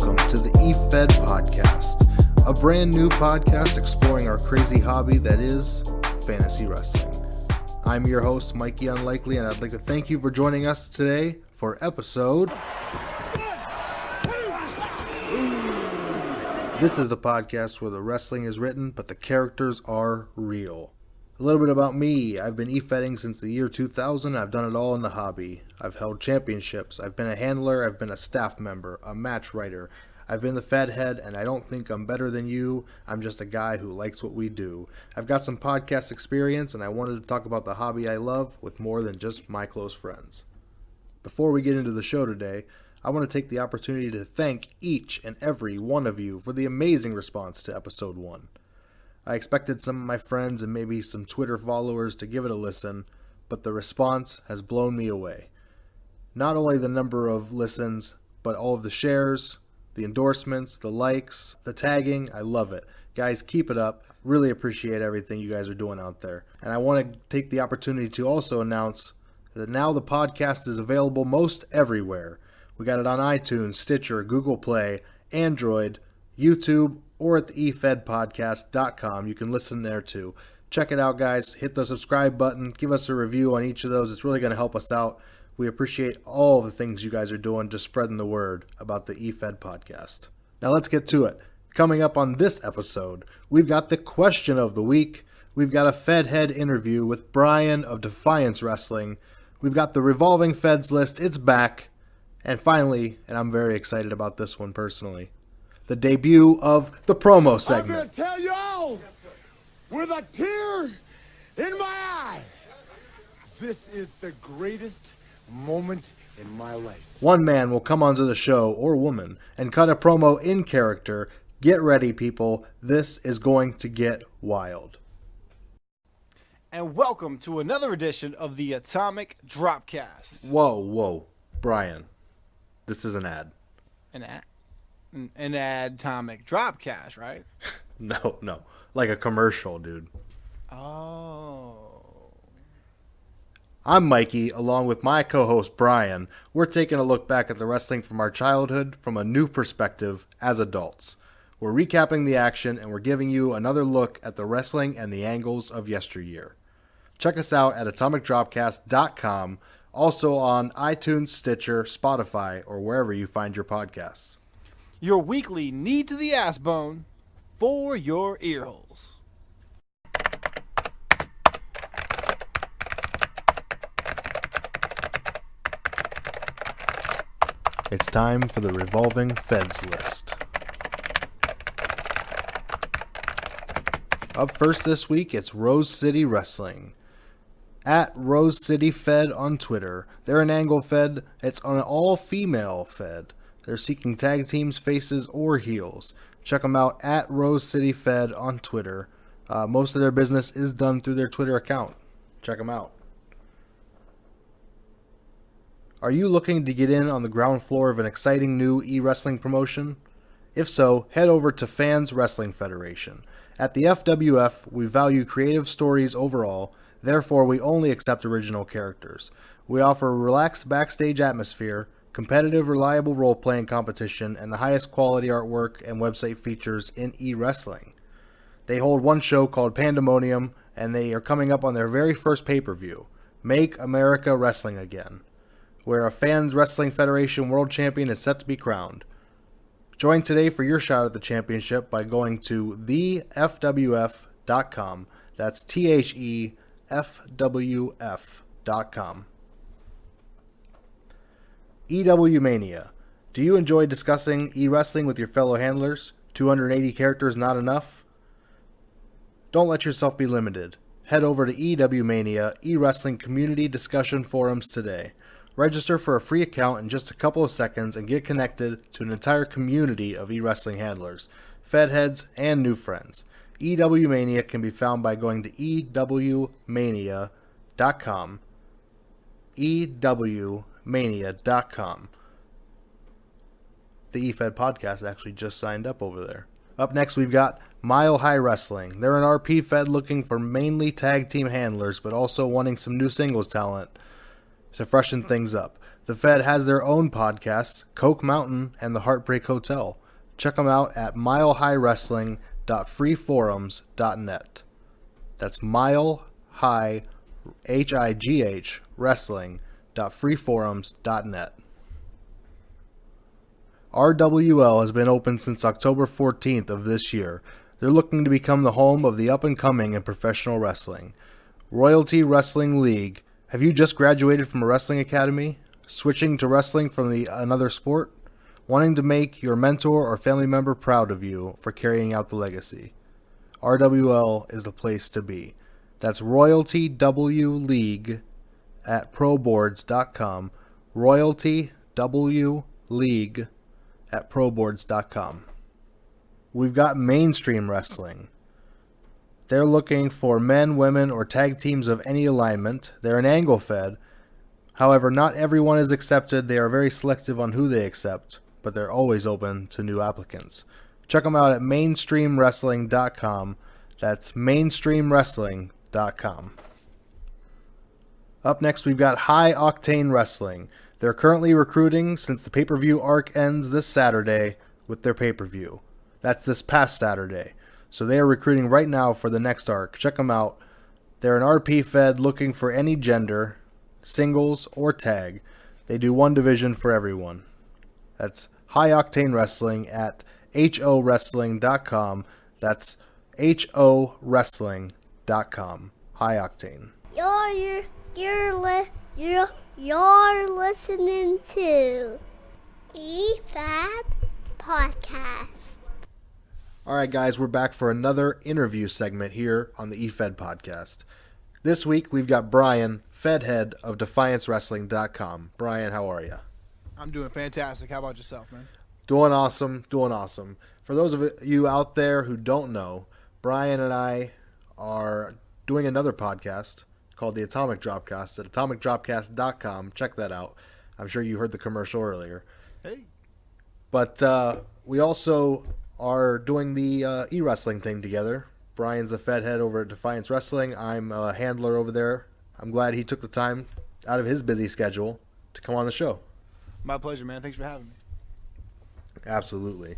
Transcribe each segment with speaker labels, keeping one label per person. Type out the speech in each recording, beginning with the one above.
Speaker 1: welcome to the Efed podcast, a brand new podcast exploring our crazy hobby that is fantasy wrestling. I'm your host, Mikey Unlikely, and I'd like to thank you for joining us today for episode... This is the podcast where the wrestling is written, but the characters are real. A little bit about me. I've been Efeding since the year 2000. I've done it all in the hobby. I've held championships. I've been a handler. I've been a staff member, a match writer. I've been the Fedhead, and I don't think I'm better than you. I'm just a guy who likes what we do. I've got some podcast experience, and I wanted to talk about the hobby I love with more than just my close friends. Before we get into the show today, I want to take the opportunity to thank each and every one of you for the amazing response to episode 1. I expected some of my friends and maybe some Twitter followers to give it a listen, but the response has blown me away. Not only the number of listens, but all of the shares, the endorsements, the likes, the tagging. I love it. Guys, keep it up. Really appreciate everything you guys are doing out there. And I want to take the opportunity to also announce that now the podcast is available most everywhere. We got it on iTunes, Stitcher, Google Play, Android, YouTube, or at the efedpodcast.com. You can listen there too. Check it out, guys. Hit the subscribe button. Give us a review on each of those. It's really going to help us out. We appreciate all the things you guys are doing, just spreading the word about the Efed podcast. Now let's get to it. Coming up on this episode, we've got the question of the week. We've got a Fedhead interview with Brian of Defiance Wrestling. We've got the Revolving Feds list. It's back. And finally, and I'm very excited about this one personally, the debut of the promo segment.
Speaker 2: I'm going to tell y'all with a tear in my eye, this is the greatest moment in my life.
Speaker 1: One man will come onto the show, or woman, and cut a promo in character. Get ready, people. This is going to get wild.
Speaker 3: And welcome to another edition of the Atomic Dropcast.
Speaker 1: Whoa, Brian. This is an ad.
Speaker 3: An atomic Dropcast, right?
Speaker 1: No. Like a commercial, dude.
Speaker 3: Oh.
Speaker 1: I'm Mikey, along with my co-host Brian. We're taking a look back at the wrestling from our childhood from a new perspective as adults. We're recapping the action, and we're giving you another look at the wrestling and the angles of yesteryear. Check us out at atomicdropcast.com. Also on iTunes, Stitcher, Spotify, or wherever you find your podcasts.
Speaker 3: Your weekly knee to the ass bone for your ear holes.
Speaker 1: It's time for the Revolving Feds list. Up first this week, it's Rose City Wrestling. At Rose City Fed on Twitter. They're an angle Fed. It's an all-female Fed. They're seeking tag teams, faces, or heels. Check them out at Rose City Fed on Twitter. Most of their business is done through their Twitter account. Check them out. Are you looking to get in on the ground floor of an exciting new e-wrestling promotion? If so, head over to Fans Wrestling Federation. At the FWF, we value creative stories overall. Therefore, we only accept original characters. We offer a relaxed backstage atmosphere, competitive, reliable role-playing competition, and the highest quality artwork and website features in e-wrestling. They hold one show called Pandemonium, and they are coming up on their very first pay-per-view, Make America Wrestling Again, where a Fans Wrestling Federation World Champion is set to be crowned. Join today for your shot at the championship by going to thefwf.com. That's THEFWF.com. EW Mania. Do you enjoy discussing e-wrestling with your fellow handlers? 280 characters not enough? Don't let yourself be limited. Head over to EW Mania e-wrestling community discussion forums today. Register for a free account in just a couple of seconds and get connected to an entire community of e-wrestling handlers, Fedheads, and new friends. EW Mania can be found by going to ewmania.com. ewmania.com. The Efed podcast actually just signed up over there. Up next, we've got Mile High Wrestling. They're an RP Fed looking for mainly tag team handlers, but also wanting some new singles talent to freshen things up. The Fed has their own podcasts, Coke Mountain and The Heartbreak Hotel. Check them out at milehighwrestling.freeforums.net. That's milehigh, H-I-G-H, wrestling.freeforums.net. RWL has been open since October 14th of this year. They're looking to become the home of the up-and-coming in professional wrestling. Royalty Wrestling League. Have you just graduated from a wrestling academy? Switching to wrestling from another sport? Wanting to make your mentor or family member proud of you for carrying out the legacy? RWL is the place to be. That's Royalty W League at proboards.com. Royalty W League at proboards.com. We've got Mainstream Wrestling. They're looking for men, women, or tag teams of any alignment. They're an angle fed. However, not everyone is accepted. They are very selective on who they accept, but they're always open to new applicants. Check them out at mainstreamwrestling.com. That's mainstreamwrestling.com. Up next, we've got High Octane Wrestling. They're currently recruiting since the pay-per-view arc ends this Saturday with their pay-per-view. That's this past Saturday. So they are recruiting right now for the next arc. Check them out. They're an RP Fed looking for any gender, singles, or tag. They do one division for everyone. That's High Octane Wrestling at HOWrestling.com. That's HOWrestling.com. High Octane.
Speaker 4: You're listening to Efed Podcast.
Speaker 1: All right, guys, we're back for another interview segment here on the Efed Podcast. This week, we've got Brian, Fedhead of DefianceWrestling.com. Brian, how are you?
Speaker 3: I'm doing fantastic. How about yourself, man?
Speaker 1: Doing awesome, doing awesome. For those of you out there who don't know, Brian and I are doing another podcast called the Atomic Dropcast at atomicdropcast.com. Check that out. I'm sure you heard the commercial earlier.
Speaker 3: Hey.
Speaker 1: But we also are doing the e-wrestling thing together. Brian's the Fedhead over at Defiance Wrestling. I'm a handler over there. I'm glad he took the time out of his busy schedule to come on the show.
Speaker 3: My pleasure, man. Thanks for having me.
Speaker 1: Absolutely.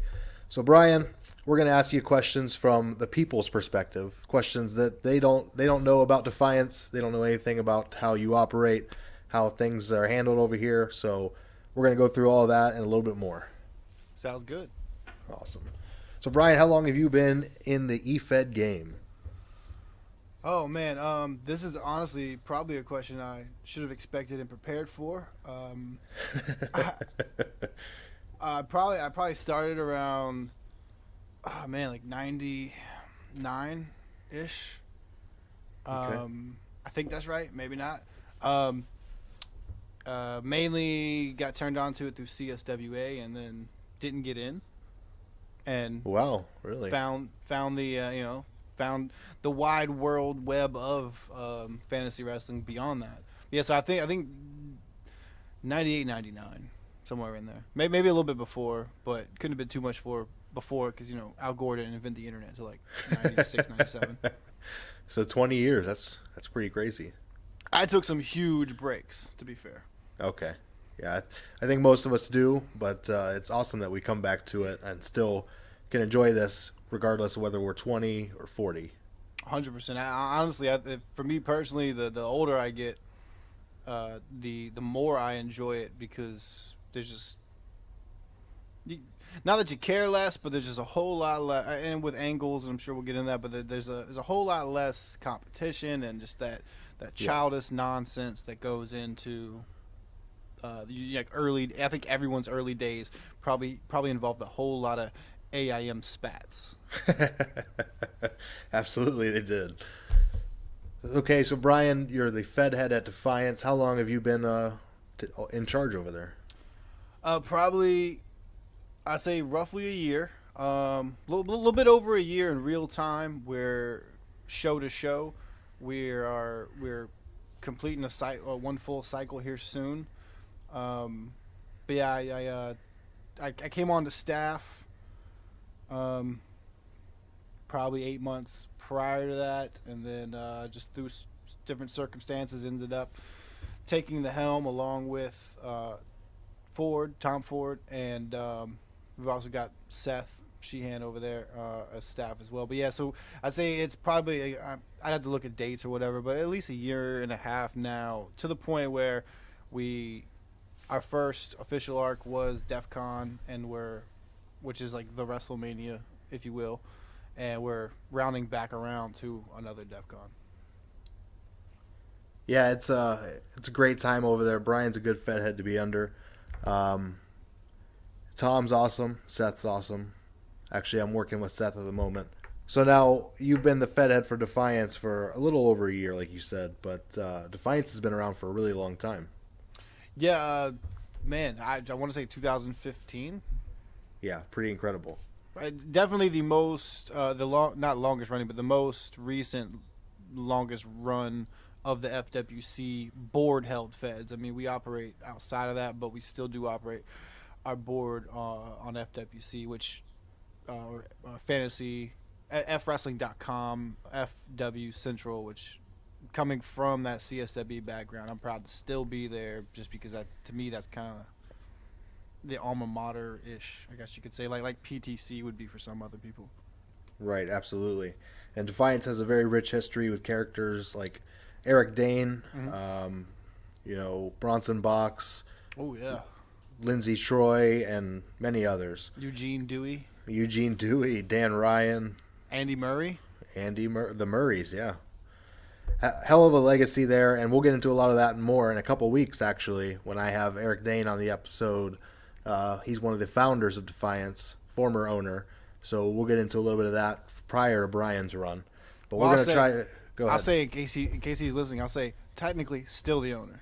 Speaker 1: So, Brian, we're going to ask you questions from the people's perspective, questions that they don't know about Defiance. They don't know anything about how you operate, how things are handled over here. So we're going to go through all of that and a little bit more.
Speaker 3: Sounds good.
Speaker 1: Awesome. So, Brian, how long have you been in the Efed game?
Speaker 3: Oh, man. This is honestly probably a question I should have expected and prepared for. I probably started around, like 99-ish.
Speaker 1: Okay.
Speaker 3: I think that's right. Maybe not. Mainly got turned on to it through CSWA and then didn't get in. And
Speaker 1: Wow, really?
Speaker 3: found the wide world web of fantasy wrestling beyond that. Yeah, so I think 98, 99, somewhere in there. Maybe a little bit before, but couldn't have been too much before because Al Gore didn't invent the internet until like 96, 97.
Speaker 1: So 20 years. That's pretty crazy.
Speaker 3: I took some huge breaks, to be fair.
Speaker 1: Okay. Yeah, I think most of us do, but it's awesome that we come back to it and still can enjoy this regardless of whether we're 20 or 40.
Speaker 3: 100%. Honestly, for me personally, the older I get, the more I enjoy it because there's just not that you care less, but there's just a whole lot less, and with angles, and I'm sure we'll get into that. But there's a whole lot less competition and just that childish nonsense that goes into like early. I think everyone's early days probably involved a whole lot of AIM spats.
Speaker 1: Absolutely, they did. Okay, so Brian, you're the Fedhead at Defiance. How long have you been in charge over there?
Speaker 3: Probably, I'd say roughly a year. Little bit over a year in real time. We're show to show. We're completing one full cycle here soon. But yeah, I came on to staff. Probably 8 months prior to that, and then just through different circumstances ended up taking the helm along with Tom Ford, and we've also got Seth Sheehan over there as staff as well. But yeah, so I'd say it's probably I'd have to look at dates or whatever, but at least a year and a half now, to the point where our first official arc was DEF CON, and which is like the WrestleMania, if you will, and we're rounding back around to another DEF CON.
Speaker 1: Yeah, it's a great time over there. Brian's a good Fedhead to be under. Tom's awesome. Seth's awesome. Actually, I'm working with Seth at the moment. So now you've been the Fedhead for Defiance for a little over a year, like you said, but Defiance has been around for a really long time.
Speaker 3: Yeah, man, I want to say 2015.
Speaker 1: Yeah, pretty incredible.
Speaker 3: Definitely the most, not longest running, but the most recent, longest run of the FWC board-held feds. I mean, we operate outside of that, but we still do operate our board on FWC, which fantasy, fwrestling.com, FW Central, which coming from that CSW background, I'm proud to still be there, just because to me that's kind of the alma mater-ish, I guess you could say, like PTC would be for some other people.
Speaker 1: Right, absolutely. And Defiance has a very rich history with characters like Eric Dane, Bronson Box,
Speaker 3: Oh yeah,
Speaker 1: Lindsey Troy, and many others.
Speaker 3: Eugene Dewey,
Speaker 1: Dan Ryan,
Speaker 3: Andy Murray.
Speaker 1: The Murrays, yeah. Hell of a legacy there, and we'll get into a lot of that and more in a couple weeks, actually, when I have Eric Dane on the episode. He's one of the founders of Defiance, former owner, so we'll get into a little bit of that prior to Brian's run. But we're going to try to go ahead.
Speaker 3: I'll say, in case he's listening, I'll say, technically, still the owner.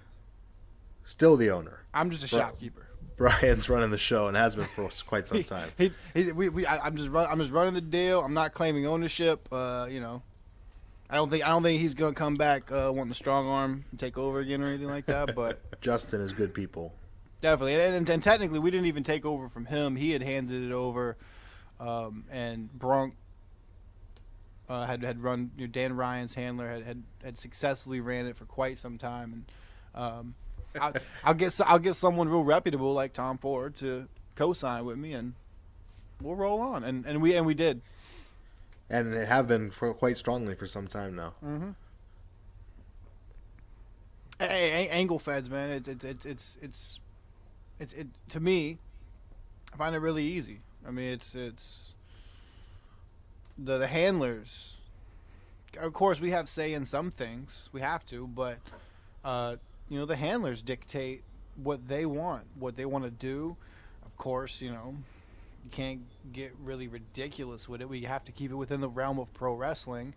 Speaker 1: Still the owner.
Speaker 3: I'm just a shopkeeper.
Speaker 1: Brian's running the show and has been for quite some time.
Speaker 3: I'm just running the deal. I'm not claiming ownership. I don't think he's gonna come back wanting to strong arm and take over again or anything like that. But
Speaker 1: Justin is good people.
Speaker 3: Definitely, and technically, we didn't even take over from him. He had handed it over, and Bronk had run. Dan Ryan's handler had successfully ran it for quite some time, and I'll get someone real reputable like Tom Ford to co-sign with me, and we'll roll on. And we did.
Speaker 1: And it have been quite strongly for some time now.
Speaker 3: Mm-hmm. Hey, Angle Feds, man. It's to me, I find it really easy. I mean, it's the handlers. Of course, we have say in some things. We have to, but the handlers dictate what they want to do. Of course, you can't get really ridiculous with it. We have to keep it within the realm of pro wrestling.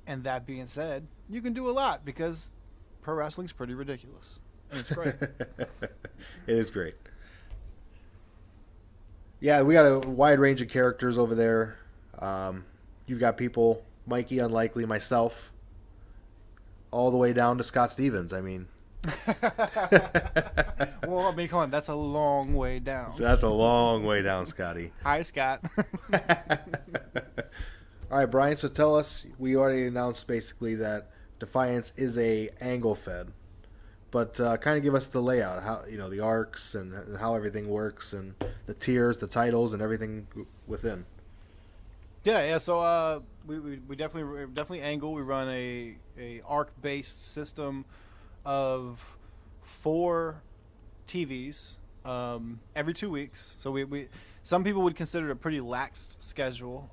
Speaker 3: And that being said, you can do a lot because pro wrestling's pretty ridiculous. And it's great.
Speaker 1: It is great. Yeah, we got a wide range of characters over there. You've got people, Mikey Unlikely, myself, all the way down to Scott Stevens. I mean...
Speaker 3: Well, I mean, come on, that's a long way down.
Speaker 1: That's a long way down, Scotty.
Speaker 3: Hi, Scott.
Speaker 1: All right, Brian, so tell us, we already announced basically that Defiance is a angle fed, but kind of give us the layout, how the arcs and how everything works, and the tiers, the titles, and everything within.
Speaker 3: Yeah. So we definitely angle. We run a arc based system of 4 TVs every 2 weeks. So we some people would consider it a pretty laxed schedule,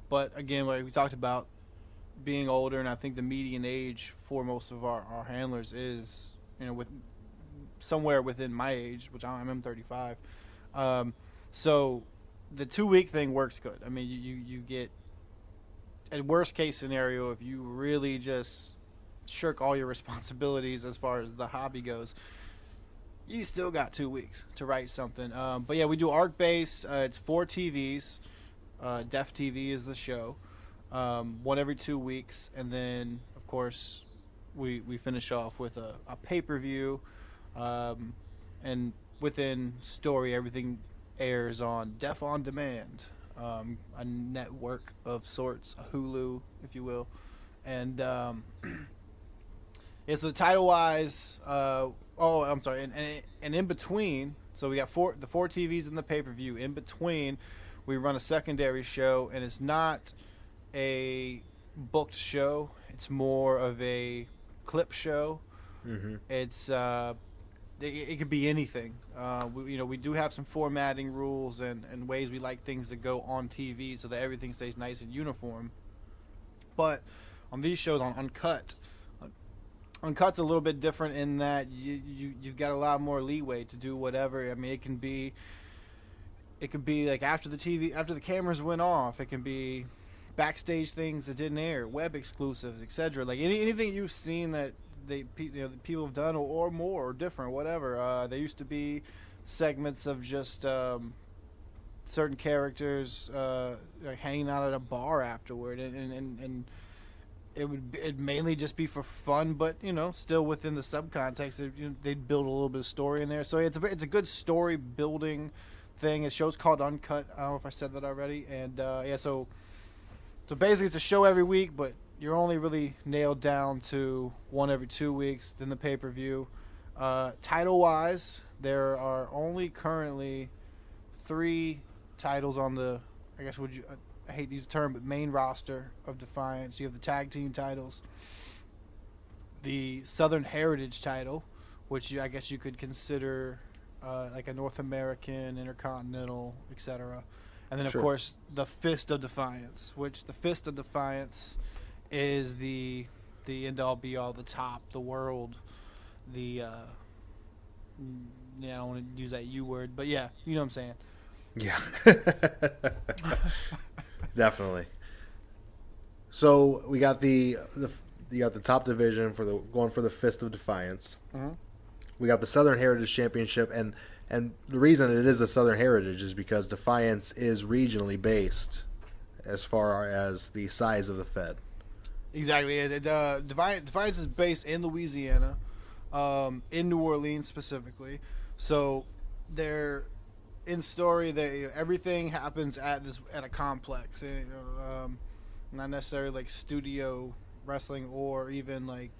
Speaker 3: but again, like we talked about, being older, and I think the median age for most of our handlers is with somewhere within my age, which I'm 35. So the 2-week thing works good. I mean, you get, at worst case scenario, if you really just shirk all your responsibilities as far as the hobby goes, you still got 2 weeks to write something. But yeah, we do arc base. It's 4 TVs. Def TV is the show. One every 2 weeks, and then of course we finish off with a pay-per-view, and within story everything airs on Def on Demand, a network of sorts, a Hulu, if you will, and Yeah, so title wise, I'm sorry, and in between, so we got the four TVs in the pay per view. In between, we run a secondary show, and it's not a booked show. It's more of a clip show.
Speaker 1: Mm-hmm.
Speaker 3: It's it could be anything. We do have some formatting rules and ways we like things to go on TV so that everything stays nice and uniform. But on these shows, on Uncut's a little bit different in that you've got a lot more leeway to do whatever. I mean, it could be like after the cameras went off. It can be backstage things that didn't air, web exclusives, etc. Like anything you've seen that the people have done or more or different, whatever. There used to be segments of just certain characters like hanging out at a bar afterward, and it'd mainly just be for fun, but still within the subcontext, they'd build a little bit of story in there. So it's a good story building thing. The show's called Uncut. I don't know if I said that already. And so basically it's a show every week, but you're only really nailed down to one every 2 weeks. Then the pay-per-view. Title wise, there are only currently 3 titles on the, I guess I hate to use the term, but main roster of Defiance. You have the tag team titles, the Southern Heritage title, which I guess you could consider like a North American, Intercontinental, etc. And then, of course, the Fist of Defiance, which the Fist of Defiance is the end-all, be-all, the top, the world, I don't want to use that U word, but yeah, you know what I'm saying.
Speaker 1: Yeah. Definitely. So we got you got the top division going for the Fist of Defiance.
Speaker 3: Mm-hmm.
Speaker 1: We got the Southern Heritage Championship, and the reason it is the Southern Heritage is because Defiance is regionally based as far as the size of the Fed.
Speaker 3: Exactly. Defiance is based in Louisiana, in New Orleans specifically. So they're in story that everything happens at a complex, not necessarily like studio wrestling or even like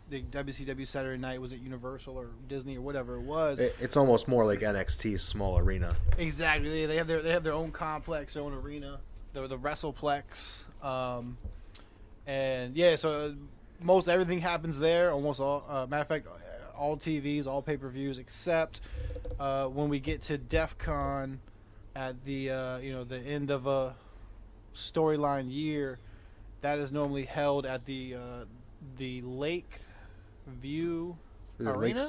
Speaker 3: the WCW Saturday Night was at Universal or Disney or whatever it was.
Speaker 1: It's almost more like NXT's small arena.
Speaker 3: Exactly. They have their own complex, their own arena, the WrestlePlex, and yeah. So most everything happens there. Almost all. Matter of fact, all TVs, all pay-per-views, except when we get to DEF CON at the the end of a storyline year, that is normally held at the Lake View Arena?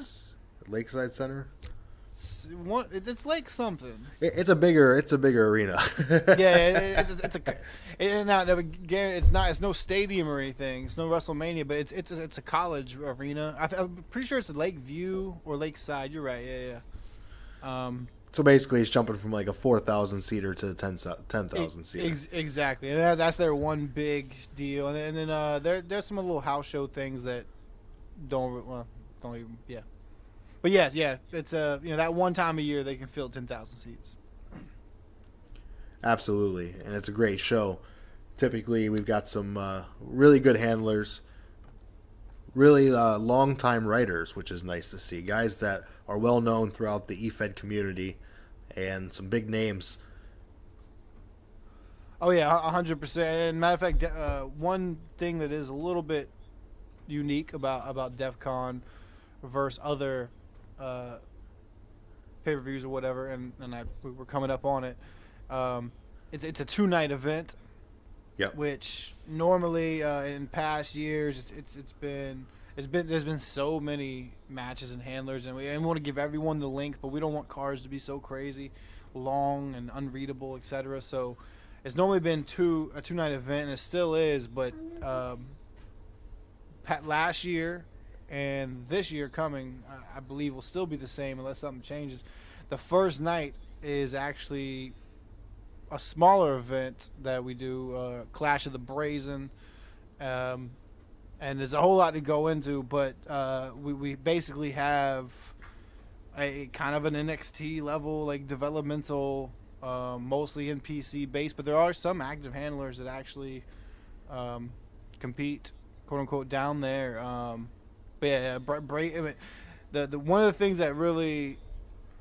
Speaker 1: Lakeside Center.
Speaker 3: It's like something.
Speaker 1: It's a bigger arena.
Speaker 3: Yeah, it's no stadium or anything. It's no WrestleMania, but it's a college arena. I'm pretty sure it's Lakeview or Lakeside. You're right. Yeah.
Speaker 1: So basically, it's jumping from like a 4,000 seater to a 10,000 seater.
Speaker 3: Exactly, and that's their one big deal. And then there's some little house show things that don't even. Yeah. But yes, yeah, it's that one time a year they can fill 10,000 seats.
Speaker 1: Absolutely, and it's a great show. Typically, we've got some really good handlers, really long-time writers, which is nice to see. Guys that are well known throughout the Efed community, and some big names.
Speaker 3: Oh yeah, 100%. And matter of fact, one thing that is a little bit unique about DEF CON versus other pay-per-views or whatever, and we're coming up on it. It's a 2-night event.
Speaker 1: Yep.
Speaker 3: Which normally in past years there's been so many matches and handlers, and we want to give everyone the length, but we don't want cards to be so crazy long and unreadable, etc. So it's normally been a 2-night event, and it still is, but last year and this year coming, I believe will still be the same unless something changes. The first night is actually a smaller event that we do, Clash of the Brazen, and there's a whole lot to go into, but we basically have a kind of an NXT level, like developmental, mostly NPC based, but there are some active handlers that actually compete, quote unquote, down there. But yeah, I mean, the one of the things that really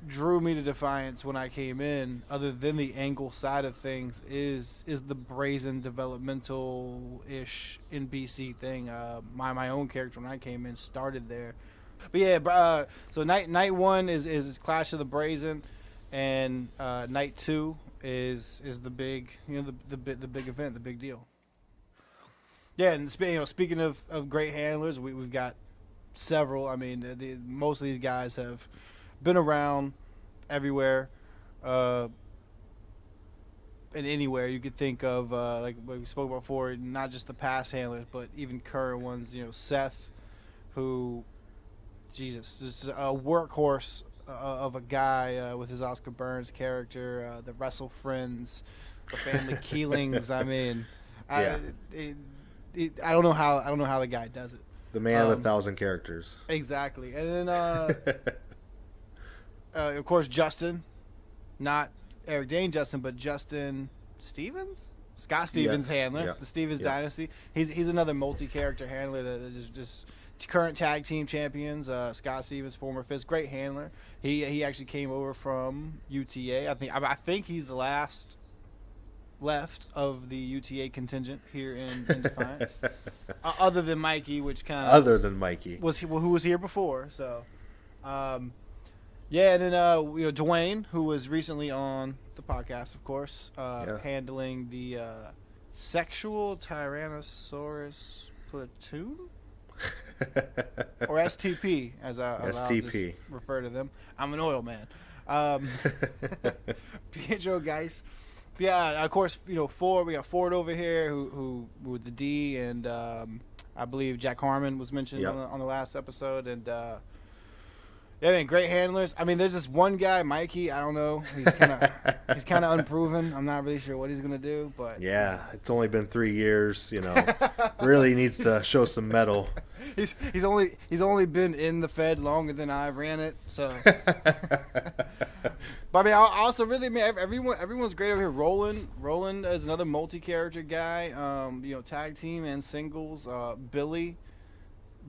Speaker 3: drew me to Defiance when I came in, other than the angle side of things, is the brazen developmental ish NPC thing. My own character when I came in started there. But yeah, so night one is Clash of the Brazen, and night two is the big the big event, the big deal. Yeah, and speaking of great handlers, we've got several. I mean, most of these guys have been around everywhere, and anywhere you could think of. Like we spoke about before, not just the past handlers, but even current ones. Seth, who, Jesus, is a workhorse of a guy with his Oscar Burns character, the Wrestle Friends, the Family Keelings. I mean,
Speaker 1: Yeah.
Speaker 3: I don't know how the guy does it.
Speaker 1: The man of 1,000 characters.
Speaker 3: Exactly, and then of course Justin, not Eric Dane Justin, but Justin Stevens, Scott Stevens handler, the Stevens Dynasty. He's another multi-character handler that just current tag team champions. Scott Stevens, former Fist, great handler. He actually came over from UTA. I think he's the last left of the UTA contingent here in Defiance, other than Mikey, which kind of who was here before. So, and then Dwayne, who was recently on the podcast, of course, handling the sexual Tyrannosaurus platoon. Or STP, as I just refer to them. I'm an oil man. Pietro Geis. Yeah, of course, Ford. We got Ford over here, who with the D, and I believe Jack Harmon was mentioned on the last episode, and great handlers. I mean, there's this one guy, Mikey. I don't know. He's kind of unproven. I'm not really sure what he's gonna do, but
Speaker 1: yeah, it's only been 3 years. Really needs to show some mettle.
Speaker 3: He's only been in the Fed longer than I ran it, so. But I mean, I also really, everyone's great over here. Roland is another multi-character guy. Tag team and singles. Billy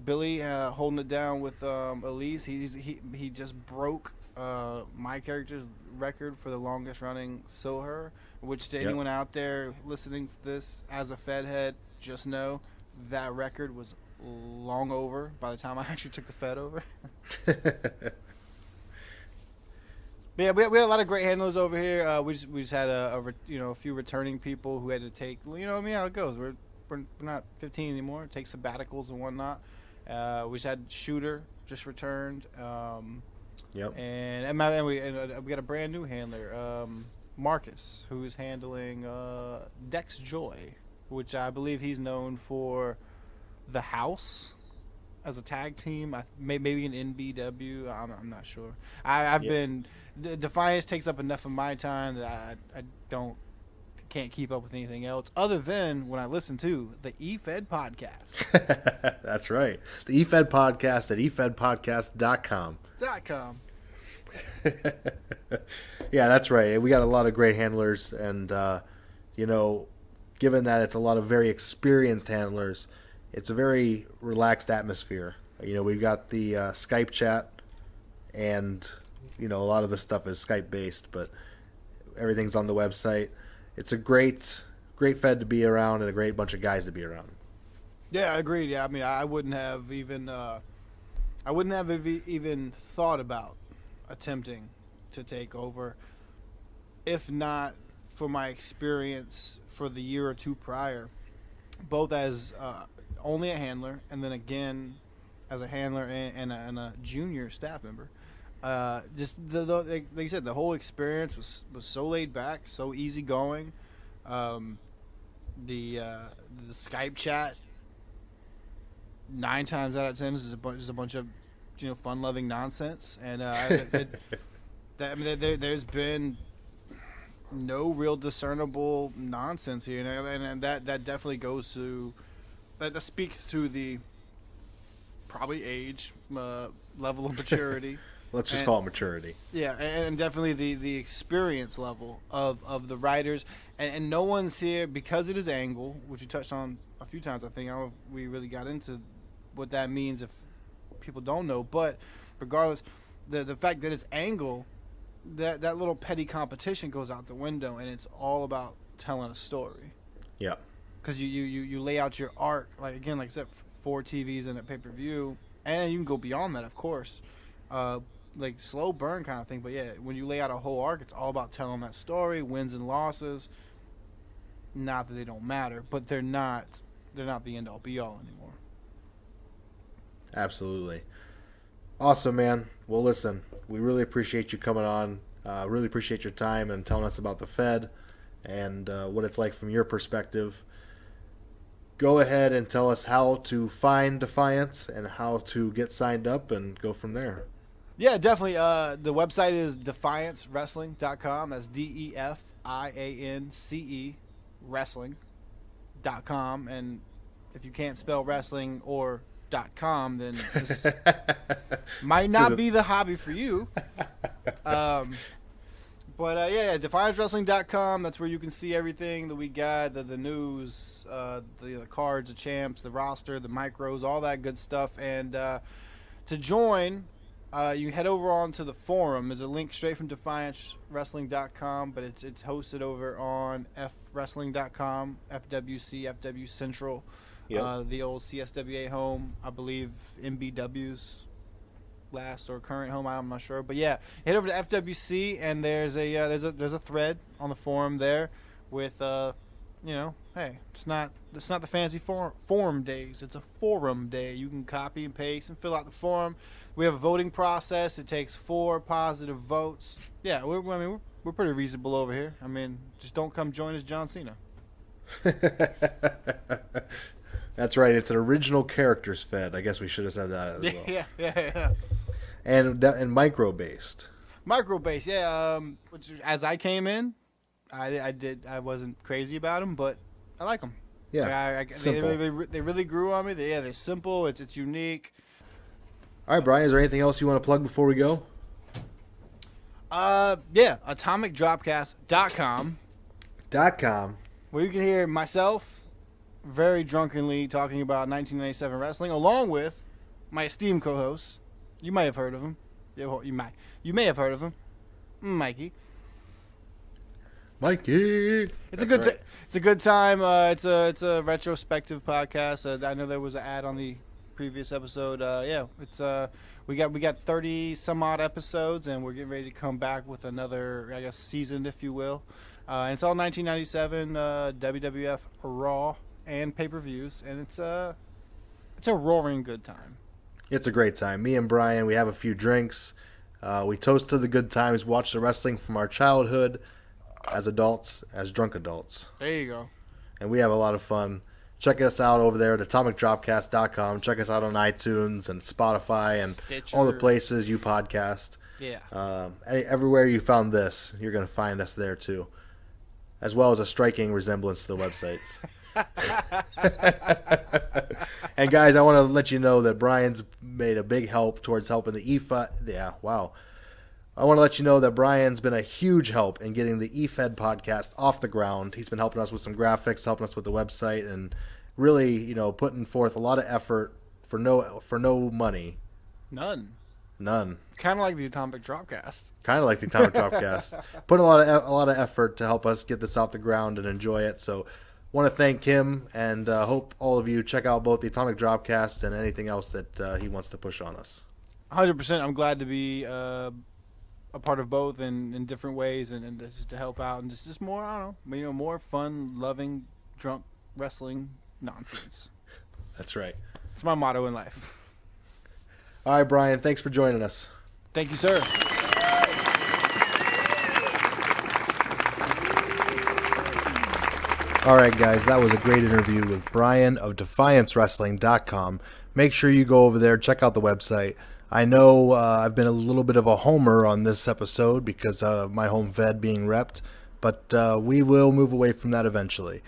Speaker 3: holding it down with Elise. He just broke my character's record for the longest running Soher, which to anyone out there listening to this as a Fedhead, just know that record was long over by the time I actually took the Fed over. But yeah, we had a lot of great handlers over here. We just had a few returning people who had to take, how it goes. We're not 15 anymore. Take sabbaticals and whatnot. We just had Shooter just returned. And we got a brand new handler, Marcus, who's handling Dex Joy, which I believe he's known for the House as a tag team. Maybe an NBW. I'm not sure. I've been Defiance takes up enough of my time that I can't keep up with anything else other than when I listen to the Efed podcast.
Speaker 1: That's right. The Efed podcast at efedpodcast.com. Yeah, that's right. We got a lot of great handlers, and given that it's a lot of very experienced handlers, it's a very relaxed atmosphere. We've got the Skype chat, and a lot of the stuff is Skype based, but everything's on the website. It's a great Fed to be around, and a great bunch of guys to be around.
Speaker 3: Yeah, I agree. Yeah, I mean, I wouldn't have even thought about attempting to take over, if not for my experience for the year or two prior, both as only a handler, and then again as a handler and a junior staff member. Just like you said, the whole experience was so laid back, so easygoing. The Skype chat, 9 times out of 10 is a bunch of fun-loving nonsense, and there's been no real discernible nonsense here, and that definitely goes to that speaks to the probably age, level of maturity.
Speaker 1: Let's just call it maturity.
Speaker 3: Yeah, and definitely the experience level of the writers. And no one's here, because it is Angle, which you touched on a few times, I think. I don't know if we really got into what that means, if people don't know. But regardless, the fact that it's angle, that little petty competition goes out the window, and it's all about telling a story.
Speaker 1: Yeah.
Speaker 3: Because you lay out your arc, like I said, 4 TVs and a pay-per-view, and you can go beyond that, of course. Like slow burn kind of thing. But yeah, when you lay out a whole arc, it's all about telling that story, wins and losses. Not that they don't matter, but they're not the end all be all anymore.
Speaker 1: Absolutely. Awesome, man. Well, listen, we really appreciate you coming on. Really appreciate your time and telling us about the Fed and what it's like from your perspective. Go ahead and tell us how to find Defiance and how to get signed up and go from there.
Speaker 3: Yeah, definitely. The website is defiancewrestling.com. That's DEFIANCE wrestling.com. And if you can't spell wrestling or .com, then this might not be the hobby for you. But defiancewrestling.com. That's where you can see everything that we got, the news, the cards, the champs, the roster, the micros, all that good stuff. And to join, you head over onto the forum. There's a link straight from defiancewrestling.com, but it's hosted over on fwrestling.com, FW Central, the old CSWA home, I believe MBW's last or current home. I'm not sure, but yeah, head over to FWC, and there's a thread on the forum there with hey, it's not the fancy forum days. It's a forum day. You can copy and paste and fill out the form. We have a voting process. It takes 4 positive votes. Yeah, we're pretty reasonable over here. I mean, just don't come join us, John Cena.
Speaker 1: That's right. It's an original characters Fed. I guess we should have said that as well.
Speaker 3: Yeah.
Speaker 1: And micro based.
Speaker 3: Micro based, yeah. Which as I came in, I wasn't crazy about them, but I like them.
Speaker 1: Yeah.
Speaker 3: They really grew on me. They're simple. It's unique.
Speaker 1: All right, Brian. Is there anything else you want to plug before we go?
Speaker 3: AtomicDropcast.com. Where you can hear myself very drunkenly talking about 1997 wrestling, along with my esteemed co-hosts. You might have heard of him. You may have heard of him, Mikey. It's a good time. It's a retrospective podcast. I know there was an ad on the previous episode. We got 30 some odd episodes, and we're getting ready to come back with another, I guess, season, if you will. And it's all 1997 WWF Raw and pay-per-views, and it's a roaring good time.
Speaker 1: It's a great time. Me and Brian, we have a few drinks. We toast to the good times, watch the wrestling from our childhood as adults, as drunk adults.
Speaker 3: There you go.
Speaker 1: And we have a lot of fun. Check us out over there at AtomicDropcast.com. Check us out on iTunes and Spotify and
Speaker 3: Stitcher.
Speaker 1: all the places you podcast.
Speaker 3: Yeah.
Speaker 1: Everywhere you found this, you're going to find us there too, as well as a striking resemblance to the websites. And guys, I want to let you know that Brian's made a big help towards helping the Efed. Yeah, wow. I want to let you know that Brian's been a huge help in getting the Efed podcast off the ground. He's been helping us with some graphics, helping us with the website, and really, putting forth a lot of effort for no money.
Speaker 3: None.
Speaker 1: Kind
Speaker 3: of like the Atomic Dropcast.
Speaker 1: Put a lot of effort to help us get this off the ground and enjoy it. So want to thank him, and hope all of you check out both the Atomic Dropcast and anything else that he wants to push on us.
Speaker 3: 100%. I'm glad to be a part of both in different ways, and just to help out, and just more, I don't know, more fun, loving, drunk wrestling nonsense.
Speaker 1: That's right.
Speaker 3: It's my motto in life.
Speaker 1: All right, Brian, thanks for joining us.
Speaker 3: Thank you, sir.
Speaker 1: All right, guys, that was a great interview with Brian of DefianceWrestling.com. Make sure you go over there, check out the website. I know I've been a little bit of a homer on this episode because of my home Fed being repped, but we will move away from that eventually.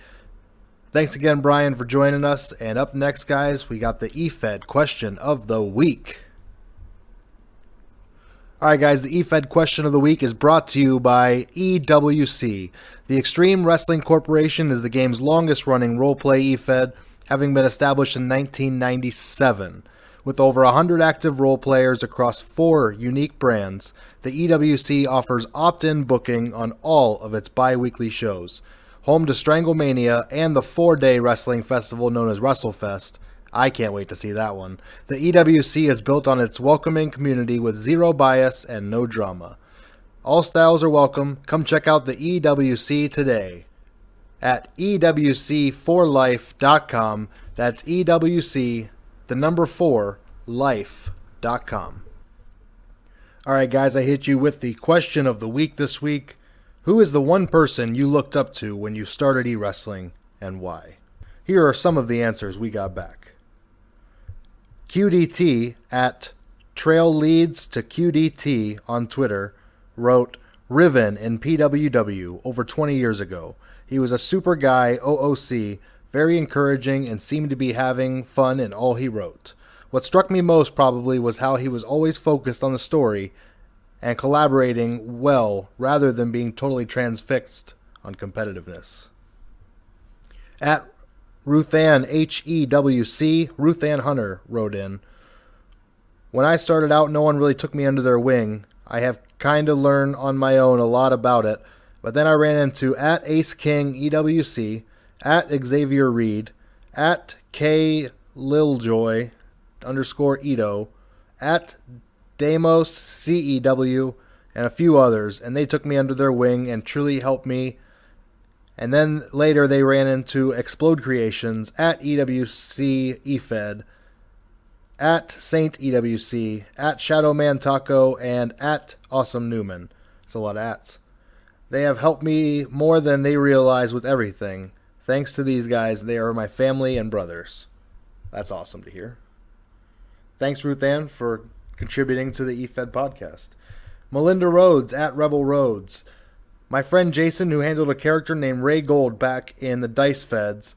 Speaker 1: Thanks again, Brian, for joining us. And up next, guys, we got the Efed question of the week. All right, guys, the Efed question of the week is brought to you by EWC. The Extreme Wrestling Corporation is the game's longest-running role-play Efed, having been established in 1997. With over 100 active role players across 4 unique brands, the EWC offers opt-in booking on all of its bi-weekly shows. Home to Stranglemania and the 4-day wrestling festival known as WrestleFest. I can't wait to see that one. The EWC is built on its welcoming community with zero bias and no drama. All styles are welcome. Come check out the EWC today at ewc4life.com. That's EWC, the number 4, life.com. Alright guys, I hit you with the question of the week this week. Who is the one person you looked up to when you started e-wrestling, and why? Here are some of the answers we got back. QDT at Trail Leads to QDT on Twitter wrote, Riven in PWW over 20 years ago. He was a super guy, OOC, very encouraging, and seemed to be having fun in all he wrote. What struck me most probably was how he was always focused on the story and collaborating well rather than being totally transfixed on competitiveness. At Ruthann HEWC, Ruthann Hunter wrote in, when I started out, no one really took me under their wing. I have kind of learned on my own a lot about it, but then I ran into at Ace King EWC, at Xavier Reed, at K Liljoy _ Ito, at Damos CEW, and a few others, and they took me under their wing and truly helped me. And then later they ran into Explode Creations, at EWC Efed, at Saint EWC, at Shadowman Taco, and at Awesome Newman. It's a lot of ats. They have helped me more than they realize with everything. Thanks to these guys, they are my family and brothers. That's awesome to hear. Thanks, Ruth Ann, for contributing to the Efed podcast. Melinda Rhodes, at Rebel Rhodes. My friend Jason, who handled a character named Ray Gold back in the Dice Feds,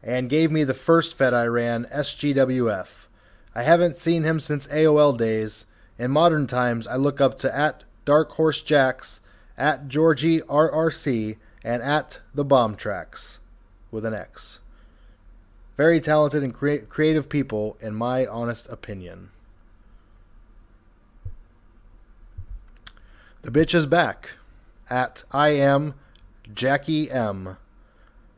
Speaker 1: and gave me the first Fed I ran, SGWF. I haven't seen him since AOL days. In modern times, I look up to at Dark Horse Jacks, at Georgie RRC, and at The Bomb Tracks, with an X. Very talented and creative people, in my honest opinion. The bitch is back. At I am Jackie M.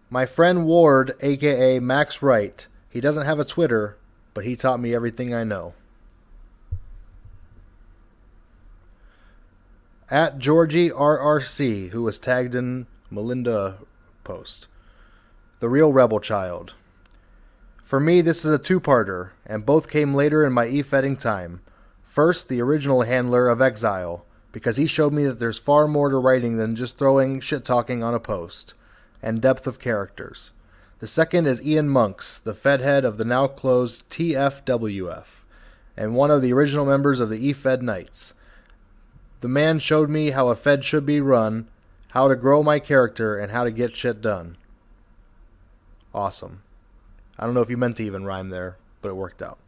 Speaker 1: My friend Ward, aka Max Wright. He doesn't have a Twitter, but he taught me everything I know. At Georgie RRC, who was tagged in Melinda post. The Real Rebel Child. For me, this is a two-parter, and both came later in my e-fedding time. First, the original handler of Exile, because he showed me that there's far more to writing than just throwing shit-talking on a post, and depth of characters. The second is Ian Monks, the Fedhead of the now-closed TFWF, and one of the original members of the Efed Knights. The man showed me how a Fed should be run, how to grow my character, and how to get shit done. Awesome. I don't know if you meant to even rhyme there, but it worked out.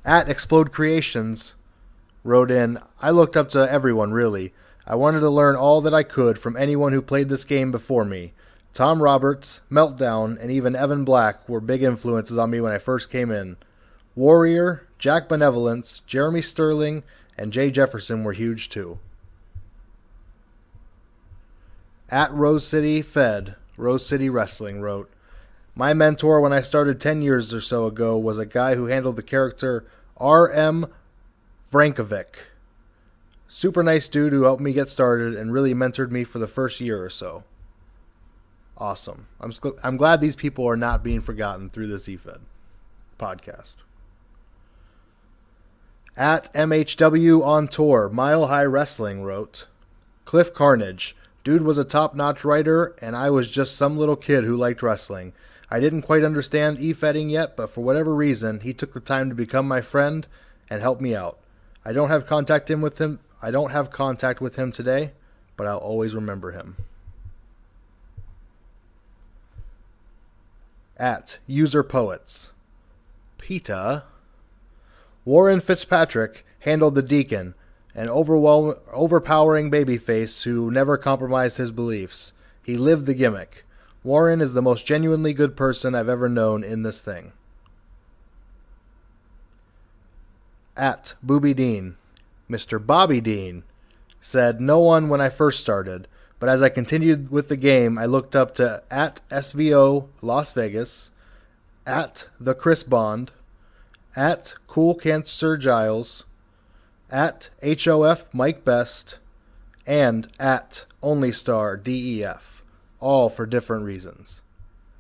Speaker 1: At Explode Creations wrote in, I looked up to everyone, really. I wanted to learn all that I could from anyone who played this game before me. Tom Roberts, Meltdown, and even Evan Black were big influences on me when I first came in. Warrior, Jack Benevolence, Jeremy Sterling, and Jay Jefferson were huge too. At Rose City Fed, Rose City Wrestling wrote, my mentor when I started 10 years or so ago was a guy who handled the character R.M. Vrankovic. Super nice dude who helped me get started and really mentored me for the first year or so. Awesome. I'm glad these people are not being forgotten through this Efed podcast. At MHW on Tour, Mile High Wrestling wrote, Cliff Carnage. Dude was a top-notch writer, and I was just some little kid who liked wrestling. I didn't quite understand e-fedding yet, but for whatever reason, he took the time to become my friend and help me out. I don't have contact with him today, but I'll always remember him. At User Poets. PETA. Warren Fitzpatrick handled the Deacon, an overpowering babyface who never compromised his beliefs. He lived the gimmick. Warren is the most genuinely good person I've ever known in this thing. at Booby Dean. Mr. Bobby Dean said, no one when I first started, but as I continued with the game, I looked up to at SVO Las Vegas, at the Chris Bond, at Cool Cancer Giles, at HOF Mike Best, and at OnlyStar DEF, all for different reasons.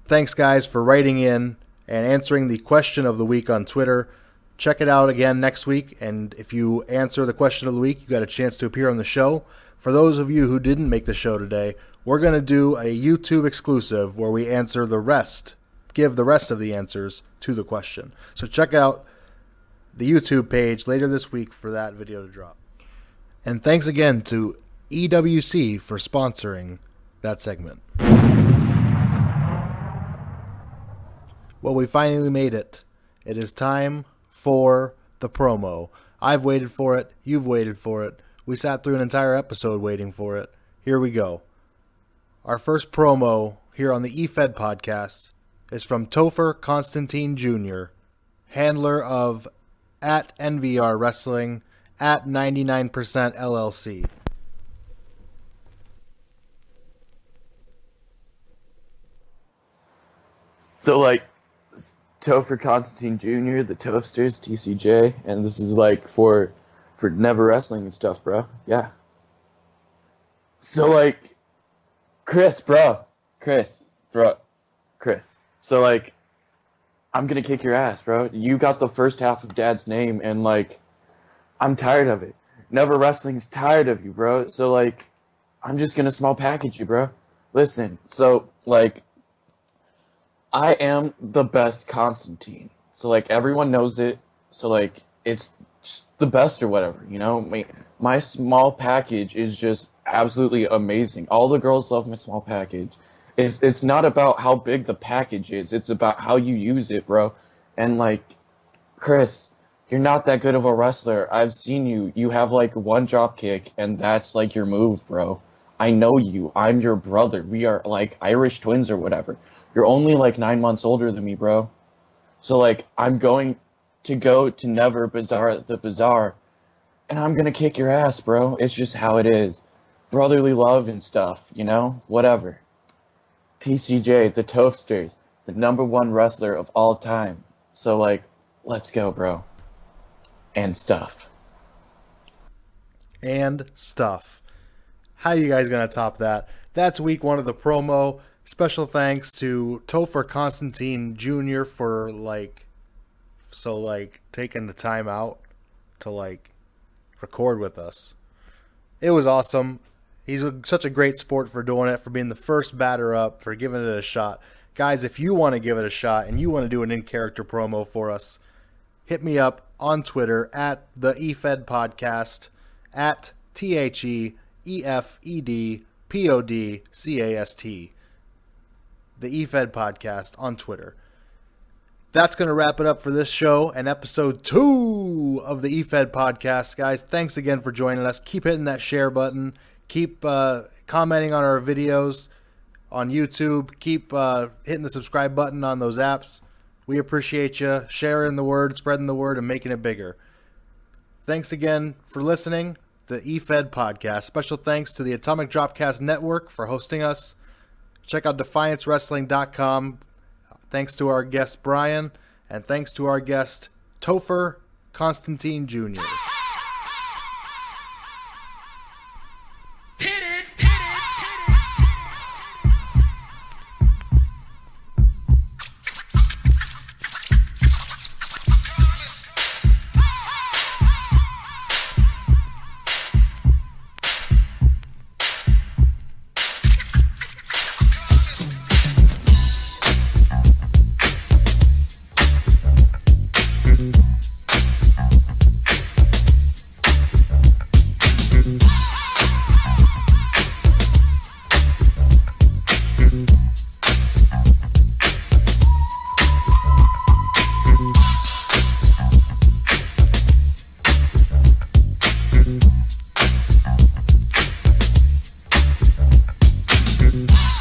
Speaker 1: Thanks, guys, for writing in and answering the question of the week on Twitter. Check it out again next week, and if you answer the question of the week, you got a chance to appear on the show. For those of you who didn't make the show today, we're going to do a YouTube exclusive where we answer the rest, give the rest of the answers to the question. So check out the YouTube page later this week for that video to drop. And thanks again to EWC for sponsoring that segment. Well, we finally made it. It is time for the promo. I've waited for it. You've waited for it. We sat through an entire episode waiting for it. Here we go. Our first promo here on the Efed podcast is from Topher Constantine Jr., handler of at NVR Wrestling, at 99% LLC.
Speaker 5: So, Topher Constantine Jr., the Toasters, TCJ, and this is, for Never Wrestling and stuff, bro. Yeah. So, Chris. So, I'm gonna kick your ass, bro. You got the first half of Dad's name, and, I'm tired of it. Never Wrestling's tired of you, bro. So, I'm just gonna small package you, bro. Listen, so, I am the best Constantine. So, everyone knows it. So, it's just the best or whatever, you know? My small package is just absolutely amazing. All the girls love my small package. It's not about how big the package is. It's about how you use it, bro. And, Chris, you're not that good of a wrestler. I've seen you. You have, one drop kick, and that's, your move, bro. I know you. I'm your brother. We are, Irish twins or whatever. You're only 9 months older than me, bro. So I'm going to go to Never Bazaar the Bazaar, and I'm gonna kick your ass, bro. It's just how it is. Brotherly love and stuff, you know? Whatever. TCJ, the Toasters, the #1 wrestler of all time. So let's go, bro. And stuff.
Speaker 1: And stuff. How you guys gonna top that? That's week 1 of the promo. Special thanks to Topher Constantine Jr. for taking the time out to record with us. It was awesome. He's such a great sport for doing it, for being the first batter up, for giving it a shot. Guys, if you want to give it a shot and you want to do an in-character promo for us, hit me up on Twitter at the Efed Podcast, at THEEFEDPODCAST. The Efed Podcast on Twitter. That's going to wrap it up for this show and episode 2 of the Efed Podcast. Guys, thanks again for joining us. Keep hitting that share button. Keep commenting on our videos on YouTube. Keep hitting the subscribe button on those apps. We appreciate you sharing the word, spreading the word, and making it bigger. Thanks again for listening. The Efed Podcast. Special thanks to the Atomic Dropcast Network for hosting us. Check out DefianceWrestling.com. Thanks to our guest, Brian. And thanks to our guest, Topher Constantine Jr.
Speaker 6: Mm-hmm.